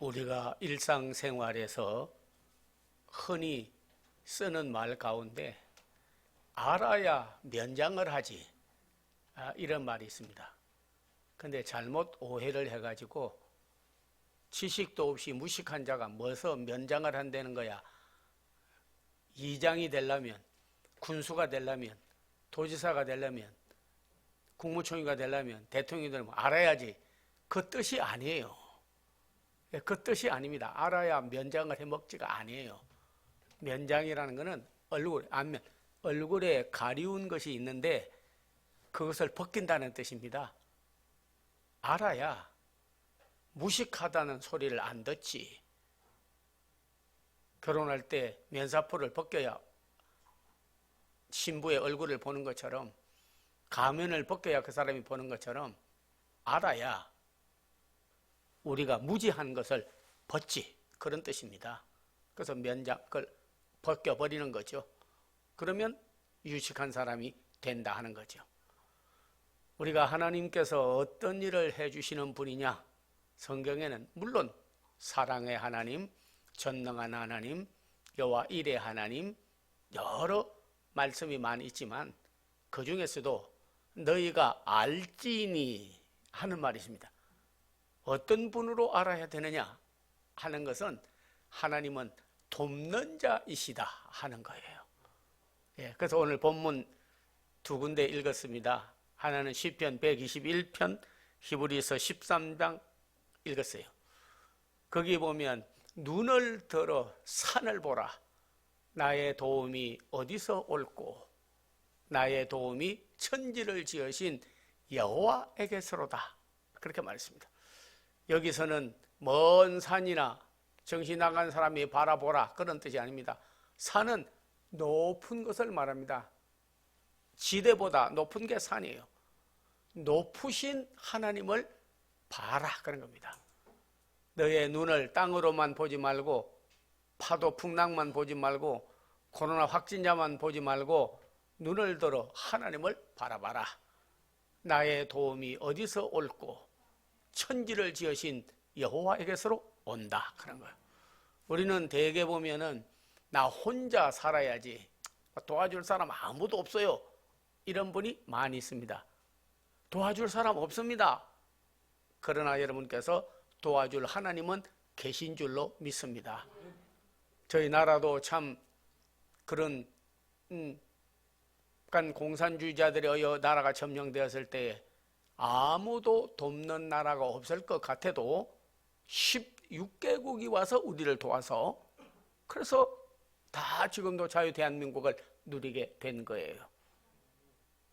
우리가 일상생활에서 흔히 쓰는 말 가운데 알아야 면장을 하지, 이런 말이 있습니다. 근데 잘못 오해를 해가지고 지식도 없이 무식한 자가 뭐서 면장을 한다는 거야. 이장이 되려면, 군수가 되려면, 도지사가 되려면, 국무총리가 되려면, 대통령이 되려면 알아야지. 그 뜻이 아니에요. 그 뜻이 아닙니다. 알아야 면장을 해먹지가 아니에요. 면장이라는 것은 얼굴에 가리운 것이 있는데 그것을 벗긴다는 뜻입니다. 알아야 무식하다는 소리를 안 듣지. 결혼할 때 면사포를 벗겨야 신부의 얼굴을 보는 것처럼, 가면을 벗겨야 그 사람이 보는 것처럼 알아야 우리가 무지한 것을 벗지, 그런 뜻입니다. 그래서 면장을 벗겨버리는 거죠. 그러면 유식한 사람이 된다 하는 거죠. 우리가 하나님께서 어떤 일을 해주시는 분이냐? 성경에는 물론 사랑의 하나님, 전능한 하나님, 여호와 일의 하나님, 여러 말씀이 많이 있지만 그 중에서도 너희가 알지니 하는 말이 있습니다. 어떤 분으로 알아야 되느냐 하는 것은 하나님은 돕는 자이시다 하는 거예요. 그래서 오늘 본문 두 군데 읽었습니다. 하나는 시편 121편, 히브리서 13장 읽었어요. 거기 보면 눈을 들어 산을 보라. 나의 도움이 어디서 올꼬? 나의 도움이 천지를 지으신 여호와에게서로다. 그렇게 말했습니다. 여기서는 먼 산이나 정신 나간 사람이 바라보라, 그런 뜻이 아닙니다. 산은 높은 것을 말합니다. 지대보다 높은 게 산이에요. 높으신 하나님을 봐라, 그런 겁니다. 너의 눈을 땅으로만 보지 말고, 파도 풍랑만 보지 말고, 코로나 확진자만 보지 말고 눈을 들어 하나님을 바라봐라. 나의 도움이 어디서 올꼬? 천지를 지으신 여호와에게서로 온다, 그런 거예요. 우리는 대개 보면은 나 혼자 살아야지, 도와줄 사람 아무도 없어요, 이런 분이 많이 있습니다. 도와줄 사람 없습니다. 그러나 여러분께서 도와줄 하나님은 계신 줄로 믿습니다. 저희 나라도 참 그런 공산주의자들에 의해 나라가 점령되었을 때 아무도 돕는 나라가 없을 것 같아도 16개국이 와서 우리를 도와서, 그래서 다 지금도 자유 대한민국을 누리게 된 거예요.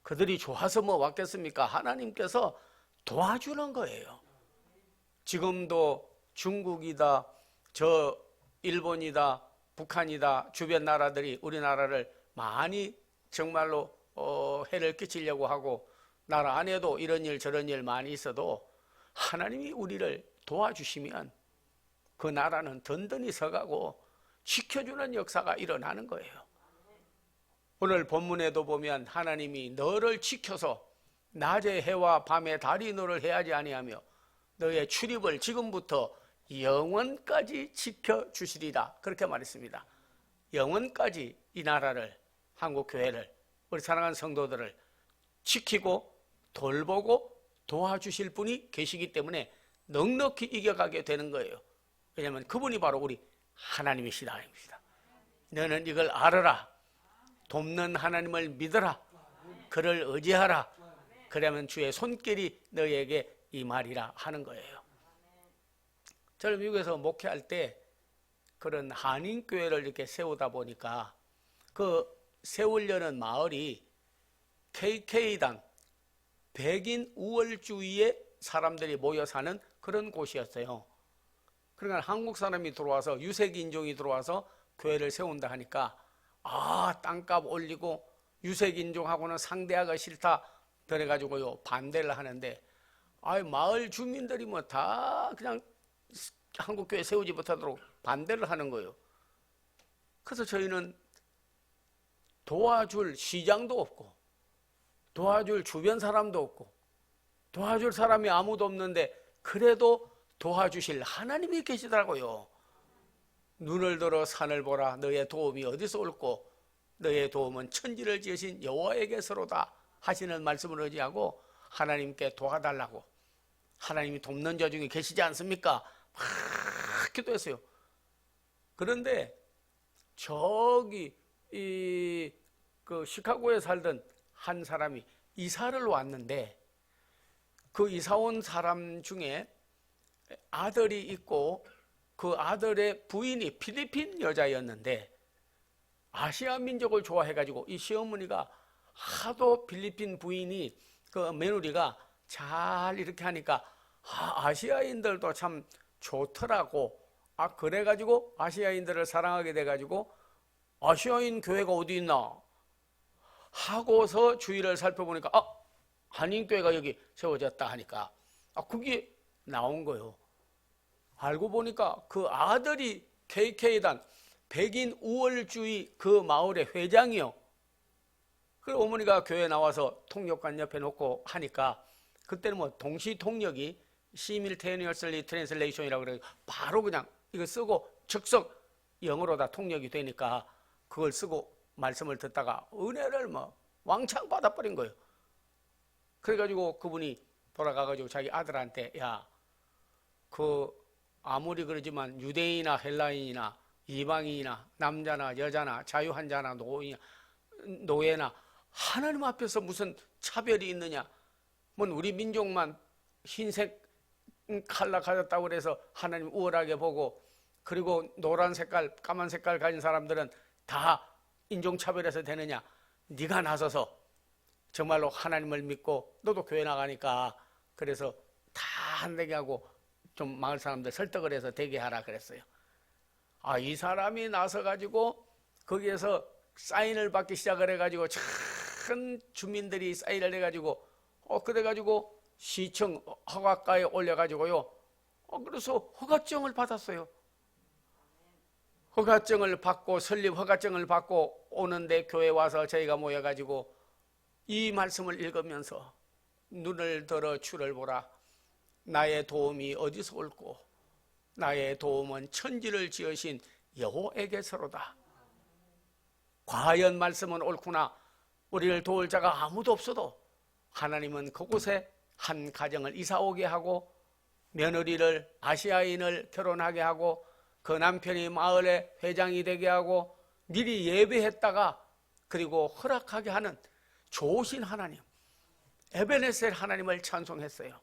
그들이 좋아서 뭐 왔겠습니까? 하나님께서 도와주는 거예요. 지금도 중국이다, 저 일본이다, 북한이다, 주변 나라들이 우리나라를 많이 정말로 해를 끼치려고 하고, 나라 안에도 이런 일 저런 일 많이 있어도 하나님이 우리를 도와주시면 그 나라는 든든히 서가고 지켜주는 역사가 일어나는 거예요. 오늘 본문에도 보면 하나님이 너를 지켜서 낮에 해와 밤에 달이 너를 해하지 아니하며 너의 출입을 지금부터 영원까지 지켜주시리라, 그렇게 말했습니다. 영원까지 이 나라를, 한국교회를, 우리 사랑하는 성도들을 지키고 돌보고 도와주실 분이 계시기 때문에 넉넉히 이겨가게 되는 거예요. 왜냐하면 그분이 바로 우리 하나님이시다. 너는 이걸 알아라. 돕는 하나님을 믿어라. 그를 의지하라. 그러면 주의 손길이 너에게 임하리라 하는 거예요. 저는 미국에서 목회할 때 그런 한인교회를 이렇게 세우다 보니까 그 세우려는 마을이 KK당, 백인 우월주의의 사람들이 모여 사는 그런 곳이었어요. 그러니까 한국 사람이 들어와서, 유색인종이 들어와서 교회를 세운다 하니까 땅값 올리고 유색인종하고는 상대하기 싫다, 그래가지고요 반대를 하는데, 마을 주민들이 뭐 다 그냥 한국교회 세우지 못하도록 반대를 하는 거예요. 그래서 저희는 도와줄 시장도 없고 도와줄 주변 사람도 없고 도와줄 사람이 아무도 없는데, 그래도 도와주실 하나님이 계시더라고요. 눈을 들어 산을 보라. 너의 도움이 어디서 올꼬? 너의 도움은 천지를 지으신 여호와에게서로다 하시는 말씀을 의지하고 하나님께 도와달라고, 하나님이 돕는 자 중에 계시지 않습니까? 막 기도했어요. 그런데 저기 그 시카고에 살던 한 사람이 이사를 왔는데, 그 이사 온 사람 중에 아들이 있고 그 아들의 부인이 필리핀 여자였는데, 아시아 민족을 좋아해가지고 이 시어머니가 하도 필리핀 부인이 그 며느리가 잘 이렇게 하니까 아시아인들도 참 좋더라고. 그래가지고 아시아인들을 사랑하게 돼가지고 아시아인 교회가 어디 있나 하고서 주위를 살펴보니까 한인교회가 여기 세워졌다 하니까 그게 나온 거예요. 알고 보니까 그 아들이 KK단 백인 우월주의 그 마을의 회장이요. 그리고 어머니가 교회에 나와서 통역관 옆에 놓고 하니까, 그때는 뭐 동시통역이 시밀테니어슬리 트랜슬레이션이라고 그래요. 바로 그냥 이거 쓰고 즉석 영어로 다 통역이 되니까 그걸 쓰고 말씀을 듣다가 은혜를 뭐 왕창 받아버린 거예요. 그래가지고 그분이 돌아가가지고 자기 아들한테, 야, 아무리 그러지만 유대인이나 헬라인이나 이방인이나 남자나 여자나 자유한자나 노예나 하나님 앞에서 무슨 차별이 있느냐? 뭐 우리 민족만 흰색 칼라 가졌다고 그래서 하나님 우월하게 보고, 그리고 노란 색깔 까만 색깔 가진 사람들은 다 인종차별해서 되느냐? 네가 나서서 정말로 하나님을 믿고 너도 교회 나가니까 그래서 다 안 되게 하고 좀 마을 사람들 설득을 해서 되게 하라 그랬어요. 이 사람이 나서가지고 거기에서 사인을 받기 시작을 해가지고 큰 주민들이 사인을 해가지고 그래가지고 시청 허가가에 올려가지고요. 그래서 허가증을 받았어요. 허가증을 받고 설립 허가증을 받고 오는데 교회 와서 저희가 모여가지고 이 말씀을 읽으면서 눈을 들어 주를 보라. 나의 도움이 어디서 올꼬? 나의 도움은 천지를 지으신 여호와에게서로다. 과연 말씀은 옳구나. 우리를 도울 자가 아무도 없어도 하나님은 그곳에 한 가정을 이사 오게 하고 며느리를 아시아인을 결혼하게 하고 그 남편이 마을의 회장이 되게 하고 미리 예배했다가 그리고 허락하게 하는 좋으신 하나님, 에베네셀 하나님을 찬송했어요.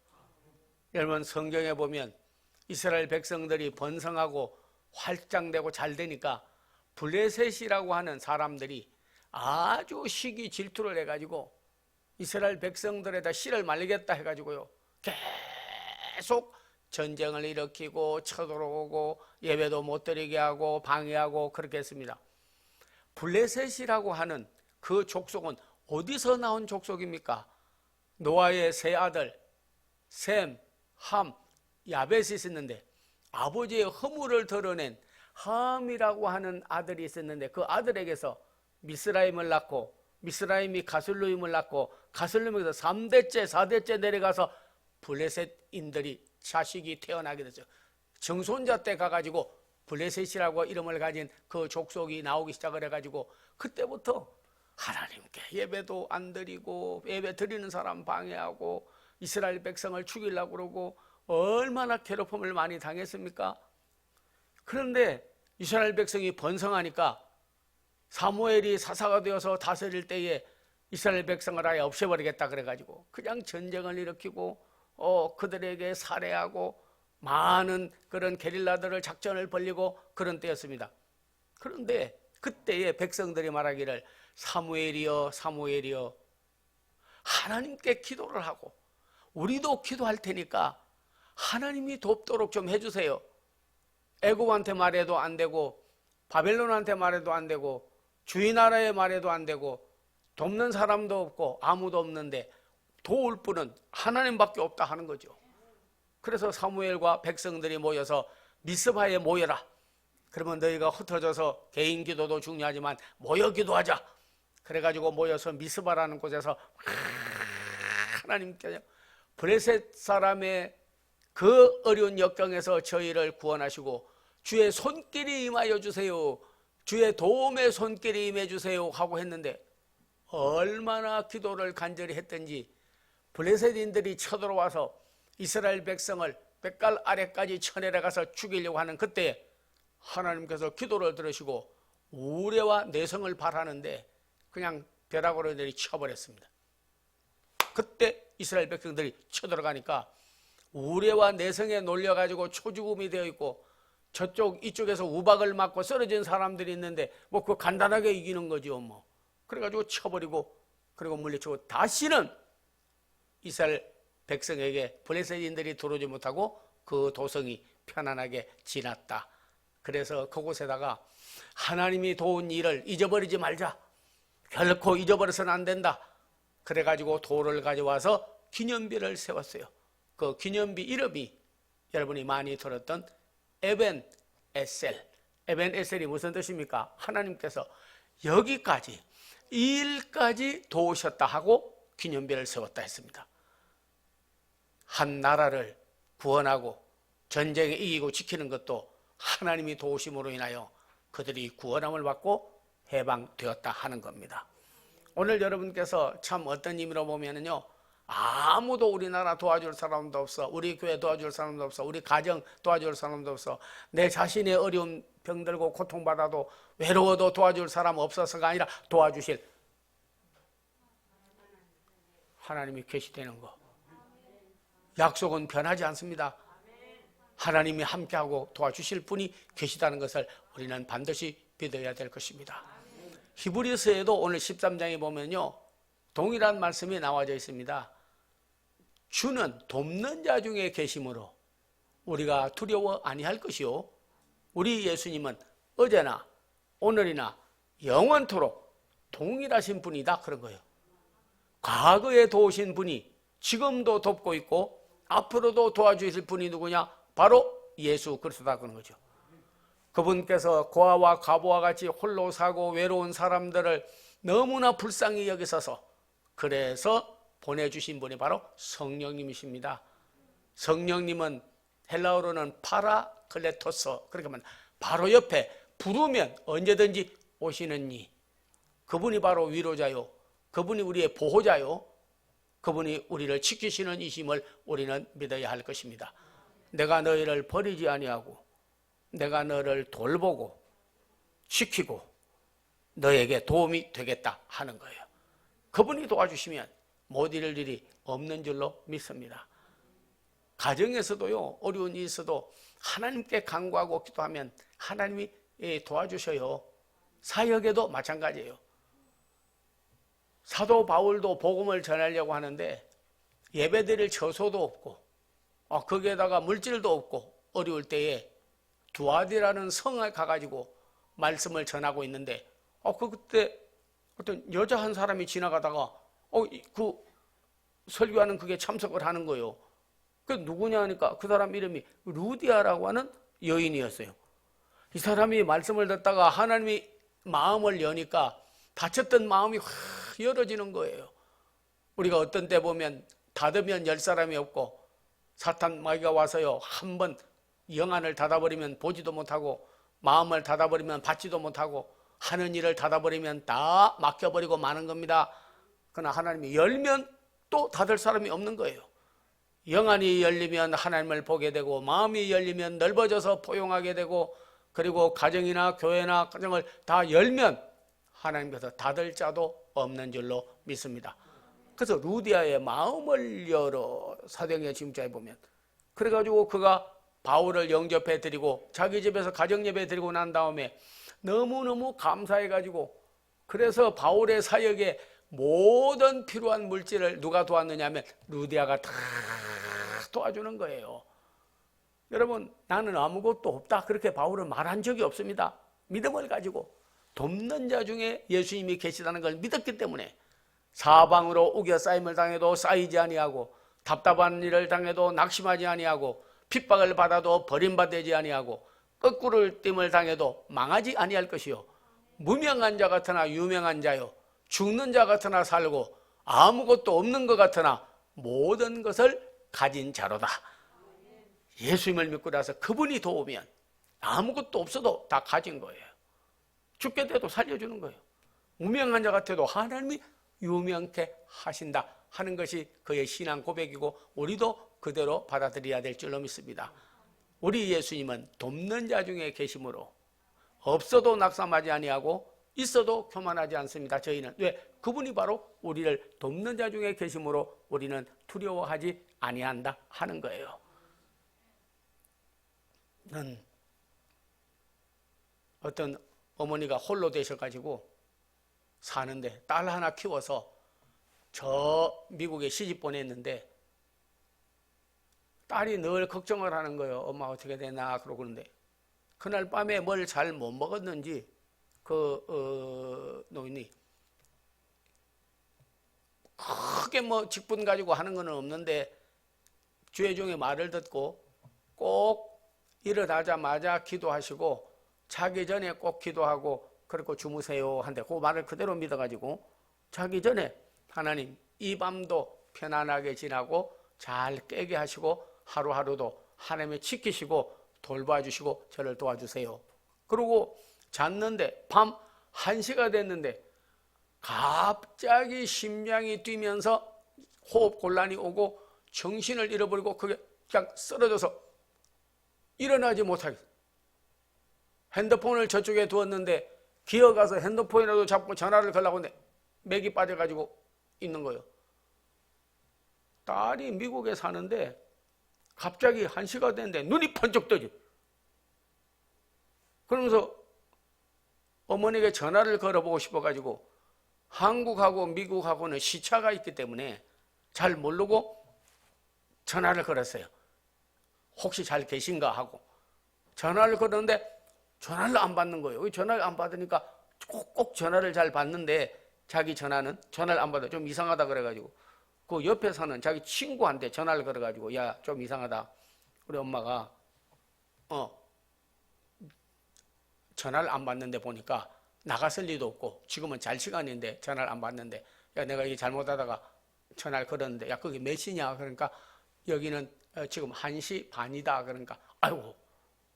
여러분, 성경에 보면 이스라엘 백성들이 번성하고 활장되고 잘 되니까 블레셋이라고 하는 사람들이 아주 시기 질투를 해가지고 이스라엘 백성들에다 씨를 말리겠다 해가지고요, 계속 전쟁을 일으키고 쳐들어오고 예배도 못 드리게 하고 방해하고 그렇게 했습니다. 블레셋이라고 하는 그 족속은 어디서 나온 족속입니까? 노아의 세 아들 셈, 함, 야벳이 있었는데 아버지의 허물을 드러낸 함이라고 하는 아들이 있었는데 그 아들에게서 미스라임을 낳고 미스라임이 가슬루임을 낳고 가슬루임에서 3대째 4대째 내려가서 블레셋인들이 자식이 태어나게 됐어요. 정손자 때 가가지고 블레셋이라고 이름을 가진 그 족속이 나오기 시작을 해가지고 그때부터 하나님께 예배도 안 드리고 예배 드리는 사람 방해하고 이스라엘 백성을 죽이려고 그러고 얼마나 괴롭힘을 많이 당했습니까? 그런데 이스라엘 백성이 번성하니까 사무엘이 사사가 되어서 다스릴 때에 이스라엘 백성을 아예 없애버리겠다 그래가지고 그냥 전쟁을 일으키고 그들에게 살해하고 많은 그런 게릴라들을 작전을 벌이고 그런 때였습니다. 그런데 그때에 백성들이 말하기를 사무엘이여 사무엘이여 하나님께 기도를 하고 우리도 기도할 테니까 하나님이 돕도록 좀 해주세요. 애굽한테 말해도 안 되고 바벨론한테 말해도 안 되고 주위 나라에 말해도 안 되고 돕는 사람도 없고 아무도 없는데 도울 분은 하나님밖에 없다 하는 거죠. 그래서 사무엘과 백성들이 모여서 미스바에 모여라. 그러면 너희가 흩어져서 개인 기도도 중요하지만 모여 기도하자. 그래가지고 모여서 미스바라는 곳에서 하나님께 블레셋 사람의 그 어려운 역경에서 저희를 구원하시고 주의 손길이 임하여 주세요, 주의 도움의 손길이 임해 주세요 하고 했는데 얼마나 기도를 간절히 했던지 블레셋인들이 쳐들어와서 이스라엘 백성을 뱃갈 아래까지 쳐내려가서 죽이려고 하는 그때 하나님께서 기도를 들으시고 우레와 내성을 바라는데 그냥 벼락으로 내리쳐버렸습니다. 그때 이스라엘 백성들이 쳐들어가니까 우레와 내성에 놀려가지고 초죽음이 되어 있고 저쪽 이쪽에서 우박을 맞고 쓰러진 사람들이 있는데 뭐 그거 간단하게 이기는 거죠 뭐. 그래가지고 쳐버리고 그리고 물리치고 다시는 이스라엘 백성에게 블레셋인들이 들어오지 못하고 그 도성이 편안하게 지났다. 그래서 그곳에다가 하나님이 도운 일을 잊어버리지 말자, 결코 잊어버려서는 안 된다. 그래가지고 돌을 가져와서 기념비를 세웠어요. 그 기념비 이름이 여러분이 많이 들었던 에벤 에셀. 에벤 에셀이 무슨 뜻입니까? 하나님께서 여기까지 이 일까지 도우셨다 하고 기념비를 세웠다 했습니다. 한 나라를 구원하고 전쟁에 이기고 지키는 것도 하나님이 도우심으로 인하여 그들이 구원함을 받고 해방되었다 하는 겁니다. 오늘 여러분께서 참 어떤 의미로 보면은요, 아무도 우리나라 도와줄 사람도 없어, 우리 교회 도와줄 사람도 없어, 우리 가정 도와줄 사람도 없어, 내 자신의 어려운 병들고 고통받아도 외로워도 도와줄 사람 없어서가 아니라 도와주실 하나님이 계시다는 거. 약속은 변하지 않습니다. 하나님이 함께하고 도와주실 분이 계시다는 것을 우리는 반드시 믿어야 될 것입니다. 히브리서에도 오늘 13장에 보면요, 동일한 말씀이 나와져 있습니다. 주는 돕는 자 중에 계심으로 우리가 두려워 아니할 것이요, 우리 예수님은 어제나 오늘이나 영원토록 동일하신 분이다, 그런 거예요. 과거에 도우신 분이 지금도 돕고 있고 앞으로도 도와주실 분이 누구냐? 바로 예수 그리스도다, 그런 거죠. 그분께서 고아와 과부와 같이 홀로 사고 외로운 사람들을 너무나 불쌍히 여기셔서 그래서 보내주신 분이 바로 성령님이십니다. 성령님은 헬라어로는 파라클레토스, 그렇게 하면 바로 옆에 부르면 언제든지 오시는 이, 그분이 바로 위로자요, 그분이 우리의 보호자요, 그분이 우리를 지키시는 이심을 우리는 믿어야 할 것입니다. 내가 너희를 버리지 아니하고 내가 너를 돌보고 지키고 너에게 도움이 되겠다 하는 거예요. 그분이 도와주시면 못 이룰 일이 없는 줄로 믿습니다. 가정에서도요, 어려운 일이 있어도 하나님께 간구하고 기도하면 하나님이 도와주셔요. 사역에도 마찬가지예요. 사도 바울도 복음을 전하려고 하는데 예배드릴 처소도 없고 거기에다가 물질도 없고 어려울 때에 두아디라는 성에 가가지고 말씀을 전하고 있는데 그때 어떤 여자 한 사람이 지나가다가 그 설교하는 그게 참석을 하는 거예요. 그 누구냐 하니까 그 사람 이름이 루디아라고 하는 여인이었어요. 이 사람이 말씀을 듣다가 하나님이 마음을 여니까 닫혔던 마음이 확 열어지는 거예요. 우리가 어떤 때 보면 닫으면 열 사람이 없고 사탄 마귀가 와서요, 한번 영안을 닫아버리면 보지도 못하고 마음을 닫아버리면 받지도 못하고 하는 일을 닫아버리면 다 막혀버리고 마는 겁니다. 그러나 하나님이 열면 또 닫을 사람이 없는 거예요. 영안이 열리면 하나님을 보게 되고 마음이 열리면 넓어져서 포용하게 되고 그리고 가정이나 교회나 가정을 다 열면 하나님께서 닫을 자도 없는 줄로 믿습니다. 그래서 루디아의 마음을 열어 사도행전 지금자에 보면 그래가지고 그가 바울을 영접해 드리고 자기 집에서 가정 예배 드리고 난 다음에 너무너무 감사해가지고 그래서 바울의 사역에 모든 필요한 물질을 누가 도왔느냐 하면 루디아가 다 도와주는 거예요. 여러분, 나는 아무것도 없다 그렇게 바울은 말한 적이 없습니다. 믿음을 가지고 돕는 자 중에 예수님이 계시다는 걸 믿었기 때문에 사방으로 우겨싸임을 당해도 쌓이지 아니하고 답답한 일을 당해도 낙심하지 아니하고 핍박을 받아도 버림받지 아니하고 거꾸로 뜸을 당해도 망하지 아니할 것이요, 무명한 자 같으나 유명한 자요, 죽는 자 같으나 살고 아무것도 없는 것 같으나 모든 것을 가진 자로다. 예수님을 믿고 나서 그분이 도우면 아무것도 없어도 다 가진 거예요. 죽게 돼도 살려주는 거예요. 무명한 자 같아도 하나님이 유명케 하신다 하는 것이 그의 신앙 고백이고 우리도 그대로 받아들여야 될 줄로 믿습니다. 우리 예수님은 돕는 자 중에 계심으로 없어도 낙심하지 아니하고 있어도 교만하지 않습니다. 저희는 왜? 그분이 바로 우리를 돕는 자 중에 계심으로 우리는 두려워하지 아니한다 하는 거예요. 어떤 어머니가 홀로 되셔가지고 사는데 딸 하나 키워서 저 미국에 시집 보냈는데 딸이 늘 걱정을 하는 거예요. 엄마 어떻게 되나 그러고 그러는데 그날 밤에 뭘 잘 못 먹었는지 노인이 크게 뭐 직분 가지고 하는 건 없는데 주의종의 말을 듣고 꼭 일어나자마자 기도하시고 자기 전에 꼭 기도하고 그리고 주무세요 한데 그 말을 그대로 믿어가지고 자기 전에 하나님 이 밤도 편안하게 지나고 잘 깨게 하시고 하루하루도 하나님이 지키시고 돌봐주시고 저를 도와주세요. 그러고 잤는데 밤 1시가 됐는데 갑자기 심장이 뛰면서 호흡 곤란이 오고 정신을 잃어버리고 그게 그냥 쓰러져서 일어나지 못하게 핸드폰을 저쪽에 두었는데 기어가서 핸드폰이라도 잡고 전화를 걸려고 했는데 맥이 빠져가지고 있는 거예요. 딸이 미국에 사는데 갑자기 1시가 됐는데 눈이 번쩍 뜨지. 그러면서 어머니에게 전화를 걸어보고 싶어가지고 한국하고 미국하고는 시차가 있기 때문에 잘 모르고 전화를 걸었어요. 혹시 잘 계신가 하고 전화를 걸었는데 전화를 안 받는 거예요. 전화를 안 받으니까 꼭 전화를 잘 받는데 자기 전화는 전화를 안 받아. 좀 이상하다 그래가지고 그 옆에 사는 자기 친구한테 전화를 걸어가지고 야, 좀 이상하다. 우리 엄마가 전화를 안 받는데 보니까 나갔을 리도 없고 지금은 잘 시간인데 전화를 안 받는데 야, 내가 이게 잘못하다가 전화를 걸었는데 야, 그게 몇 시냐? 그러니까 여기는 지금 1시 반이다. 그러니까 아이고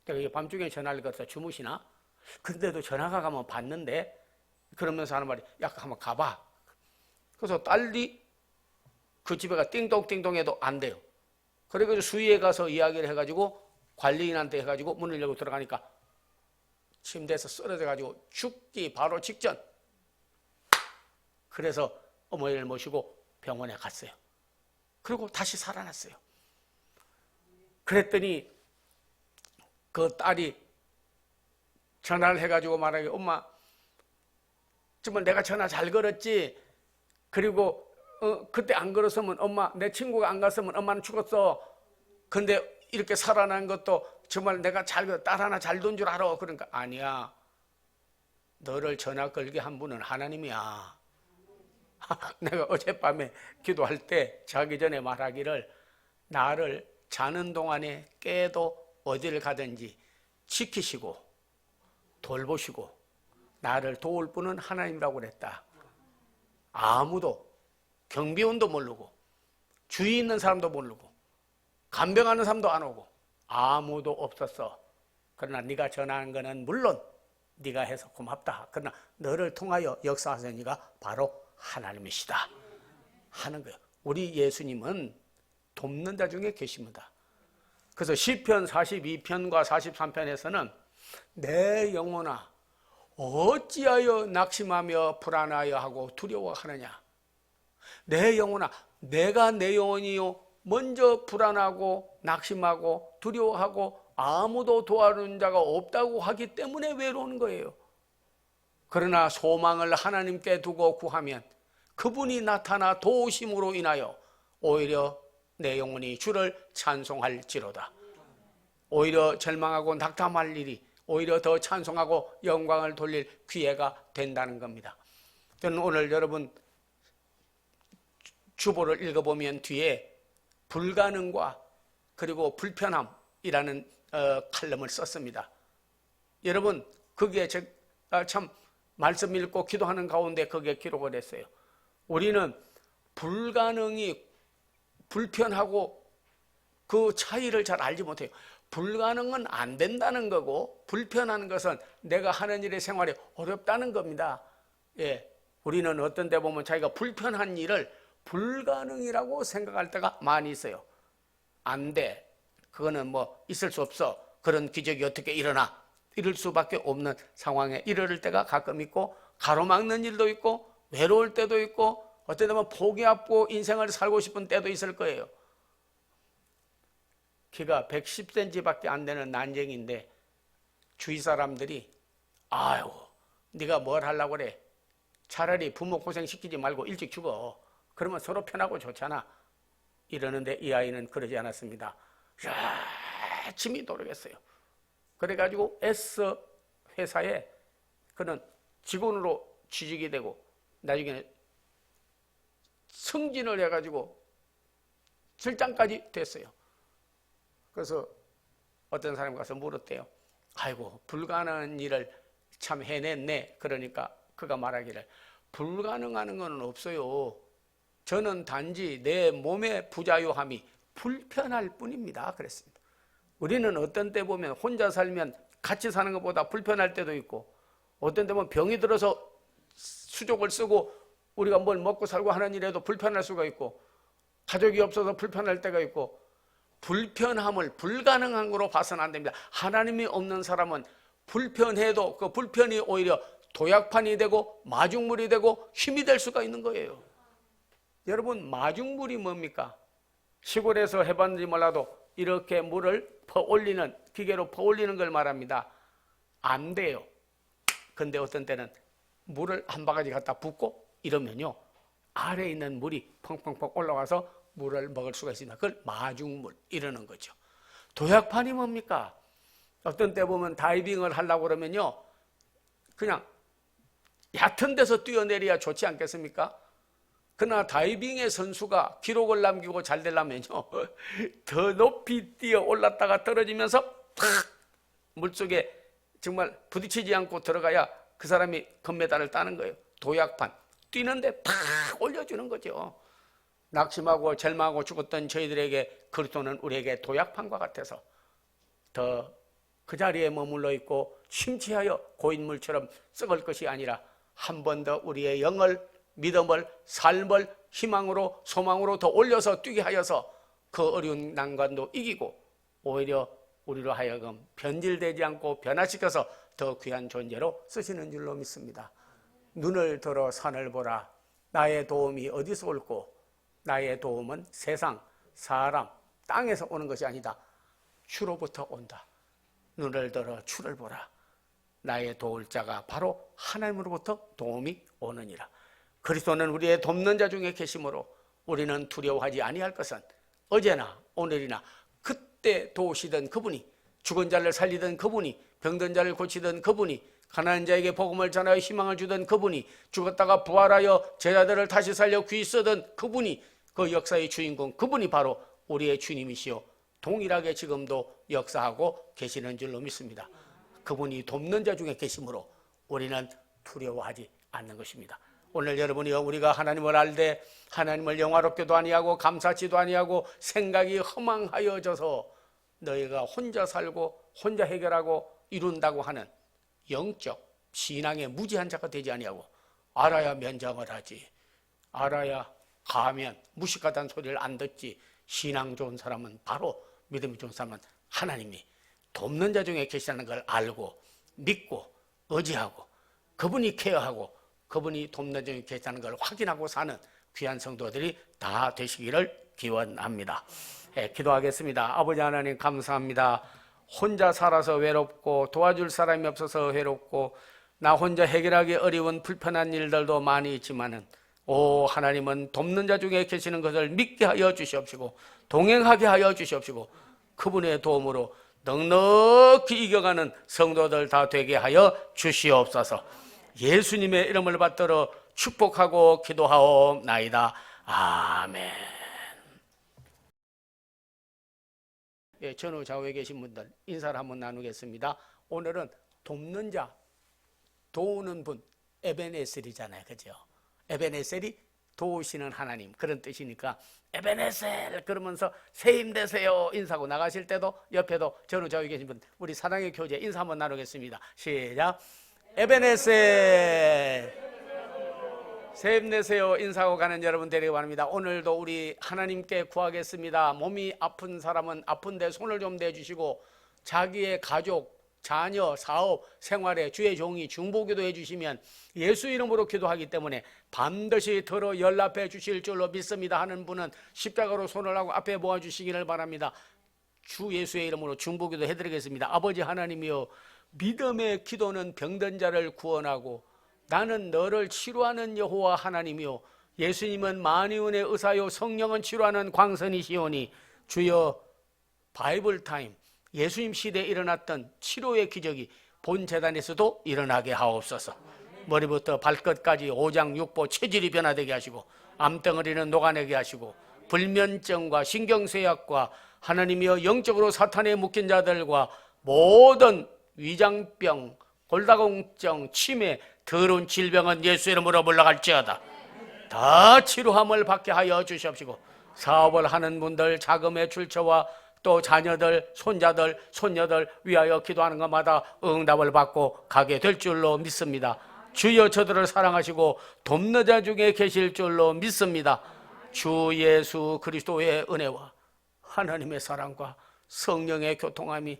내가 밤중에 전화를 걸어서 주무시나? 근데도 전화가 가면 받는데 그러면서 하는 말이 야, 한번 가봐. 그래서 딸이 그 집에가 띵동띵동 해도 안 돼요. 그래가지고 수위에 가서 이야기를 해가지고 관리인한테 해가지고 문을 열고 들어가니까 침대에서 쓰러져가지고 죽기 바로 직전. 그래서 어머니를 모시고 병원에 갔어요. 그리고 다시 살아났어요. 그랬더니 그 딸이 전화를 해가지고 말하기 엄마 정말 내가 전화 잘 걸었지. 그리고 그때 안 걸었으면 엄마 내 친구가 안 갔으면 엄마는 죽었어. 근데 이렇게 살아난 것도 정말 내가 딸 하나 잘 둔 줄 알아. 그러니까 아니야. 너를 전화 걸게 한 분은 하나님이야. 내가 어젯밤에 기도할 때 자기 전에 말하기를 나를 자는 동안에 깨도 어디를 가든지 지키시고 돌보시고 나를 도울 분은 하나님이라고 그랬다. 아무도 경비원도 모르고 주위 있는 사람도 모르고 간병하는 사람도 안 오고 아무도 없었어. 그러나 네가 전화한 거는 물론 네가 해서 고맙다. 그러나 너를 통하여 역사하신 이가 바로 하나님이시다 하는 거예요. 우리 예수님은 돕는 자 중에 계십니다. 그래서 시편 42편과 43편에서는 내 영혼아 어찌하여 낙심하며 불안하여 하고 두려워하느냐. 내 영혼아 내가 내 영혼이요 먼저 불안하고 낙심하고 두려워하고 아무도 도와주는 자가 없다고 하기 때문에 외로운 거예요. 그러나 소망을 하나님께 두고 구하면 그분이 나타나 도우심으로 인하여 오히려 내 영혼이 주를 찬송할지로다. 오히려 절망하고 낙담할 일이 오히려 더 찬송하고 영광을 돌릴 기회가 된다는 겁니다. 저는 오늘 여러분 주보를 읽어보면 뒤에 불가능과 그리고 불편함이라는 칼럼을 썼습니다. 여러분 거기에 참 말씀 읽고 기도하는 가운데 거기에 기록을 했어요. 우리는 불가능이 불편하고 그 차이를 잘 알지 못해요. 불가능은 안 된다는 거고 불편한 것은 내가 하는 일의 생활이 어렵다는 겁니다. 예, 우리는 어떤 데 보면 자기가 불편한 일을 불가능이라고 생각할 때가 많이 있어요. 안 돼. 그거는 뭐 있을 수 없어. 그런 기적이 어떻게 일어나? 이럴 수밖에 없는 상황에 이르를 때가 가끔 있고, 가로막는 일도 있고, 외로울 때도 있고, 어떤 때면 포기하고 인생을 살고 싶은 때도 있을 거예요. 키가 110cm밖에 안 되는 난쟁이인데 주위 사람들이 아유 네가 뭘 하려고 그래, 차라리 부모 고생시키지 말고 일찍 죽어, 그러면 서로 편하고 좋잖아, 이러는데 이 아이는 그러지 않았습니다. 열심히 노력했어요. 그래가지고 애써 회사에 그는 직원으로 취직이 되고 나중에는 승진을 해가지고 실장까지 됐어요. 그래서 어떤 사람이 가서 물었대요. 아이고 불가능한 일을 참 해냈네. 그러니까 그가 말하기를 불가능한 건 없어요. 저는 단지 내 몸의 부자유함이 불편할 뿐입니다. 그랬습니다. 우리는 어떤 때 보면 혼자 살면 같이 사는 것보다 불편할 때도 있고, 어떤 때 보면 병이 들어서 수족을 쓰고 우리가 뭘 먹고 살고 하는 일에도 불편할 수가 있고, 가족이 없어서 불편할 때가 있고, 불편함을 불가능한 거로 봐서는 안 됩니다. 하나님이 없는 사람은 불편해도 그 불편이 오히려 도약판이 되고 마중물이 되고 힘이 될 수가 있는 거예요. 여러분, 마중물이 뭡니까? 시골에서 해봤는지 몰라도 이렇게 물을 퍼올리는, 기계로 퍼올리는 걸 말합니다. 안 돼요. 근데 어떤 때는 물을 한 바가지 갖다 붓고 이러면요, 아래에 있는 물이 펑펑펑 올라가서 물을 먹을 수가 있습니다. 그걸 마중물 이러는 거죠. 도약판이 뭡니까? 어떤 때 보면 다이빙을 하려고 그러면요, 그냥 얕은 데서 뛰어내려야 좋지 않겠습니까? 그러나 다이빙의 선수가 기록을 남기고 잘 되려면요, 더 높이 뛰어 올랐다가 떨어지면서 탁 물속에 정말 부딪히지 않고 들어가야 그 사람이 금메달을 따는 거예요. 도약판. 뛰는데 탁 올려주는 거죠. 낙심하고 절망하고 죽었던 저희들에게 그리스도는 우리에게 도약판과 같아서 더 그 자리에 머물러 있고 심취하여 고인물처럼 썩을 것이 아니라 한 번 더 우리의 영을, 믿음을, 삶을 희망으로, 소망으로 더 올려서 뛰게 하여서 그 어려운 난관도 이기고 오히려 우리로 하여금 변질되지 않고 변화시켜서 더 귀한 존재로 쓰시는 줄로 믿습니다. 눈을 들어 산을 보라. 나의 도움이 어디서 올고, 나의 도움은 세상, 사람, 땅에서 오는 것이 아니다. 주로부터 온다. 눈을 들어 주를 보라. 나의 도울 자가 바로 하나님으로부터 도움이 오느니라. 그리스도는 우리의 돕는 자 중에 계심으로 우리는 두려워하지 아니할 것은 어제나 오늘이나 그때 도우시던 그분이, 죽은 자를 살리던 그분이, 병든 자를 고치던 그분이, 가난한 자에게 복음을 전하여 희망을 주던 그분이, 죽었다가 부활하여 제자들을 다시 살려 귀 쓰던 그분이, 그 역사의 주인공 그분이 바로 우리의 주님이시요 동일하게 지금도 역사하고 계시는 줄로 믿습니다. 그분이 돕는 자 중에 계심으로 우리는 두려워하지 않는 것입니다. 오늘 여러분이 우리가 하나님을 알되 하나님을 영화롭게도 아니하고 감사치도 아니하고 생각이 허망하여져서 너희가 혼자 살고 혼자 해결하고 이룬다고 하는 영적 신앙의 무지한 자가 되지 아니하고, 알아야 면장을 하지, 알아야 가면 무식하다는 소리를 안 듣지. 신앙 좋은 사람은, 바로 믿음이 좋은 사람은 하나님이 돕는 자 중에 계시다는 걸 알고 믿고 의지하고 그분이 케어하고 그분이 돕는 자 중에 계시다는 걸 확인하고 사는 귀한 성도들이 다 되시기를 기원합니다. 기도하겠습니다. 아버지 하나님, 감사합니다. 혼자 살아서 외롭고 도와줄 사람이 없어서 외롭고 나 혼자 해결하기 어려운 불편한 일들도 많이 있지만은, 오 하나님은 돕는 자 중에 계시는 것을 믿게 하여 주시옵시고 동행하게 하여 주시옵시고 그분의 도움으로 넉넉히 이겨가는 성도들 다 되게 하여 주시옵소서. 예수님의 이름을 받들어 축복하고 기도하옵나이다. 아멘. 예, 전후 좌우에 계신 분들 인사를 한번 나누겠습니다. 오늘은 돕는 자, 도우는 분, 에벤에셀이잖아요, 그죠? 에벤에셀이 도우시는 하나님, 그런 뜻이니까 에베네셀 그러면서 새 힘 되세요 인사하고 나가실 때도 옆에도 전후 좌우에 계신 분 우리 사랑의 교제 인사 한번 나누겠습니다. 시작. 에베네셀 새 힘 내세요 인사하고 가는 여러분 되리기 바랍니다. 오늘도 우리 하나님께 구하겠습니다. 몸이 아픈 사람은 아픈데 손을 좀 대주시고 자기의 가족, 자녀, 사업, 생활에 주의 종이 중보기도 해주시면 예수 이름으로 기도하기 때문에 반드시 들어 연락해 주실 줄로 믿습니다 하는 분은 십자가로 손을 하고 앞에 모아주시기를 바랍니다. 주 예수의 이름으로 중보기도 해드리겠습니다. 아버지 하나님이여, 믿음의 기도는 병든 자를 구원하고 나는 너를 치료하는 여호와 하나님이요, 예수님은 만유의 의사요 성령은 치료하는 광선이시오니 주여 바이블 타임 예수님 시대에 일어났던 치료의 기적이 본 재단에서도 일어나게 하옵소서. 머리부터 발끝까지 오장육부 체질이 변화되게 하시고 암덩어리는 녹아내게 하시고 불면증과 신경쇠약과 하나님이여 영적으로 사탄에 묶인 자들과 모든 위장병, 골다공증, 치매, 더러운 질병은 예수 이름으로 물러갈지어다. 다 치료함을 받게 하여 주시옵시고 사업을 하는 분들 자금의 출처와 또 자녀들, 손자들, 손녀들 위하여 기도하는 것마다 응답을 받고 가게 될 줄로 믿습니다. 주여 저들을 사랑하시고 돕는 자 중에 계실 줄로 믿습니다. 주 예수 그리스도의 은혜와 하나님의 사랑과 성령의 교통함이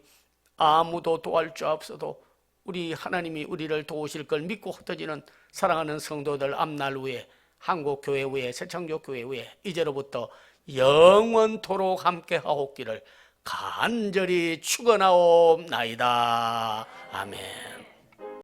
아무도 도할 줄 없어도 우리 하나님이 우리를 도우실 걸 믿고 흩어지는 사랑하는 성도들 앞날 후에 한국교회 후에 새창교교회 후에 이제로부터 영원토록 함께 하옵기를 간절히 축원하옵나이다. 아멘.